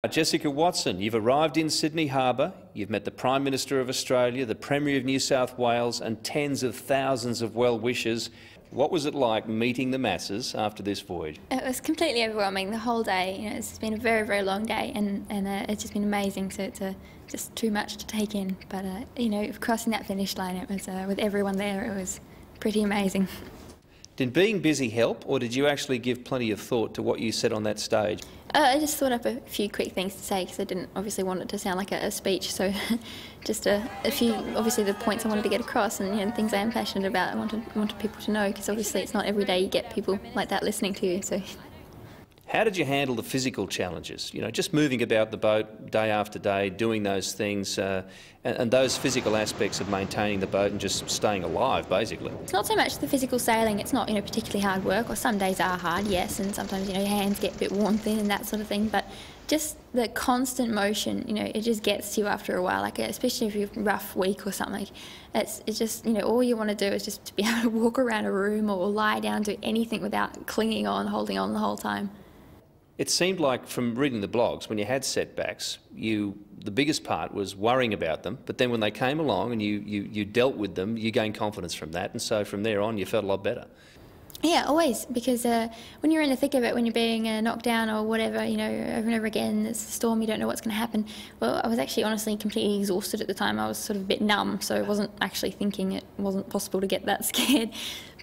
Jessica Watson, you've arrived in Sydney Harbour, you've met the Prime Minister of Australia, the Premier of New South Wales and tens of thousands of well-wishers. What was it like meeting the masses after this voyage? It was completely overwhelming the whole day. You know, it's been a very, very long day and it's just been amazing, so it's just too much to take in. But, you know, crossing that finish line, it was, with everyone there, it was pretty amazing. Did being busy help, or did you actually give plenty of thought to what you said on that stage? I just thought up a few quick things to say because I didn't obviously want it to sound like a speech, so just a few, obviously the points I wanted to get across and, you know, things I am passionate about. I wanted people to know, because obviously it's not every day you get people like that listening to you. So. How did you handle the physical challenges? You know, just moving about the boat day after day, doing those things, and those physical aspects of maintaining the boat and just staying alive, basically. It's not so much the physical sailing. It's not, you know, particularly hard work. Or some days are hard, yes, and sometimes, you know, your hands get a bit worn thin and that sort of thing. But just the constant motion, you know, it just gets to you after a while. Like, especially if you've a rough week or something. It's just, you know, all you want to do is just to be able to walk around a room or lie down, do anything without clinging on, holding on the whole time. It seemed like, from reading the blogs, when you had setbacks, the biggest part was worrying about them, but then when they came along and you dealt with them, you gained confidence from that, and so from there on you felt a lot better. Yeah, always, because when you're in the thick of it, when you're being knocked down or whatever, you know, over and over again, it's a storm, you don't know what's going to happen. Well, I was actually honestly completely exhausted at the time. I was sort of a bit numb, so I wasn't actually thinking it wasn't possible to get that scared.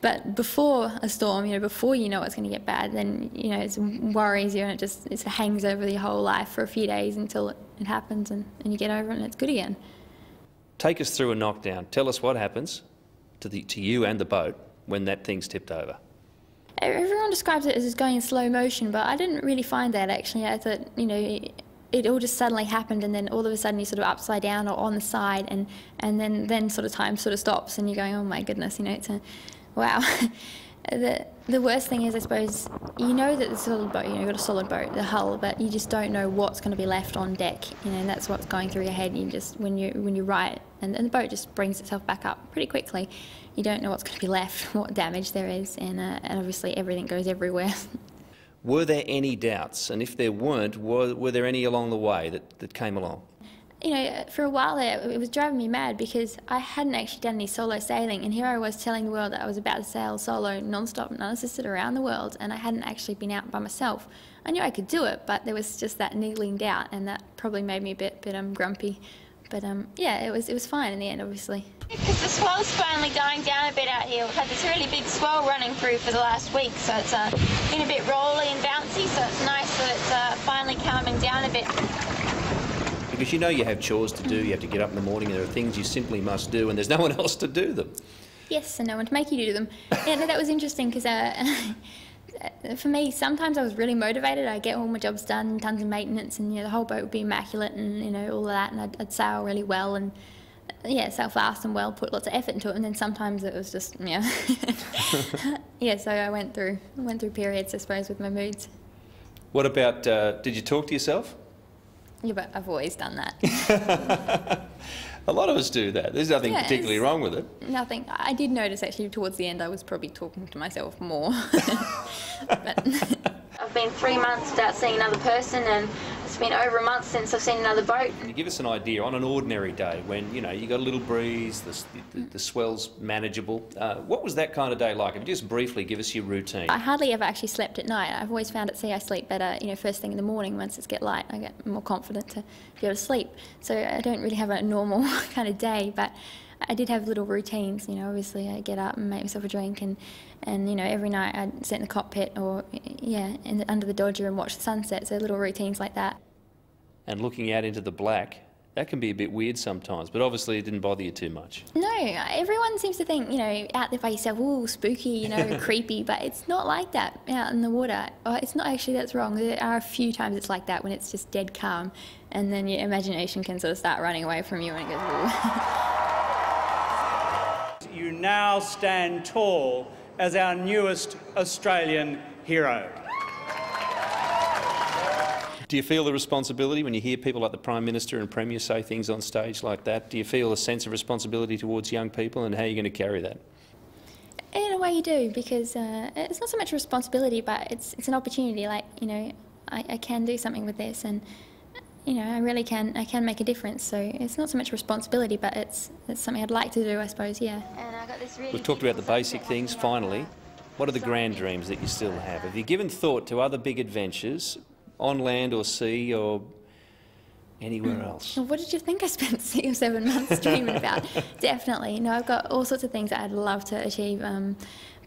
But before a storm, you know, before you know it's going to get bad, then, you know, it worries you and it hangs over your whole life for a few days until it happens and you get over it and it's good again. Take us through a knockdown. Tell us what happens to you and the boat when that thing's tipped over. Everyone describes it as going in slow motion, but I didn't really find that, actually. I thought, you know, it all just suddenly happened, and then all of a sudden you're sort of upside down or on the side, and then sort of time sort of stops and you're going, oh my goodness, you know, wow. The worst thing is, I suppose, you know that it's a solid boat, you know, you've got a solid boat, the hull, but you just don't know what's going to be left on deck, you know, and that's what's going through your head. You just, when you right, and the boat just brings itself back up pretty quickly, you don't know what's going to be left, what damage there is, and obviously everything goes everywhere. Were there any doubts? And if there weren't, were there any along the way that came along? You know, for a while there, it was driving me mad because I hadn't actually done any solo sailing, and here I was telling the world that I was about to sail solo, non-stop and unassisted around the world, and I hadn't actually been out by myself. I knew I could do it, but there was just that niggling doubt, and that probably made me a bit grumpy. But yeah, it was fine in the end, obviously. Because the swell's finally going down a bit out here. We've had this really big swell running through for the last week, so it's been a bit rolly and bouncy, so it's nice that it's finally calming down a bit. Because you know you have chores to do, you have to get up in the morning, and there are things you simply must do, and there's no one else to do them. Yes, and no one to make you do them. Yeah, no, that was interesting because for me, sometimes I was really motivated. I'd get all my jobs done, tons of maintenance, and, you know, the whole boat would be immaculate, and, you know, all of that, and I'd sail really well, and yeah, sail fast and well, put lots of effort into it, and then sometimes it was just, yeah. Yeah, so I went through periods, I suppose, with my moods. What about, did you talk to yourself? Yeah, but I've always done that. A lot of us do that. There's nothing particularly wrong with it. Nothing. I did notice, actually, towards the end I was probably talking to myself more. But I've been 3 months without seeing another person, and it's been over a month since I've seen another boat. Can you give us an idea on an ordinary day when, you know, you got a little breeze, the swell's manageable? What was that kind of day like? If you just briefly give us your routine. I hardly ever actually slept at night. I've always found at sea I sleep better, you know, first thing in the morning. Once it's get light, I get more confident to go to sleep. So I don't really have a normal kind of day, but I did have little routines, you know. Obviously I'd get up and make myself a drink, and you know, every night I'd sit in the cockpit or, yeah, under the Dodger and watch the sunset, so little routines like that. And looking out into the black, that can be a bit weird sometimes, but obviously it didn't bother you too much. No, everyone seems to think, you know, out there by yourself, ooh, spooky, you know, creepy, but it's not like that out in the water. It's not actually, that's wrong. There are a few times it's like that when it's just dead calm, and then your imagination can sort of start running away from you and it goes, ooh. You now stand tall as our newest Australian hero. Do you feel the responsibility when you hear people like the Prime Minister and Premier say things on stage like that? Do you feel a sense of responsibility towards young people, and how are you going to carry that? In a way you do, because it's not so much a responsibility, but it's an opportunity. Like, you know, I can do something with this, and you know, I can make a difference. So it's not so much responsibility, but it's something I'd like to do, I suppose. Yeah. And I got this really We've talked about the beautiful basic sunset things. happening out Finally, what are the grand dreams that you still have? Have you given thought to other big adventures on land or sea or anywhere else? Well, what did you think I spent 6 or 7 months dreaming about? Definitely. No, I've got all sorts of things that I'd love to achieve.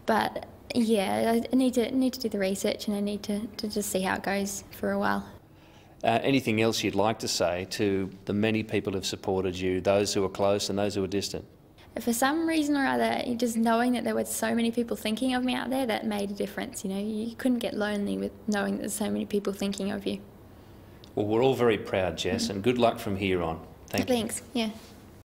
But yeah, I need to do the research, and I need to just see how it goes for a while. Anything else you'd like to say to the many people who've supported you, those who are close and those who are distant? For some reason or other, just knowing that there were so many people thinking of me out there, that made a difference. You know, you couldn't get lonely with knowing that there's so many people thinking of you. Well, we're all very proud, Jess, and good luck from here on. Thank you. Thanks. Yeah.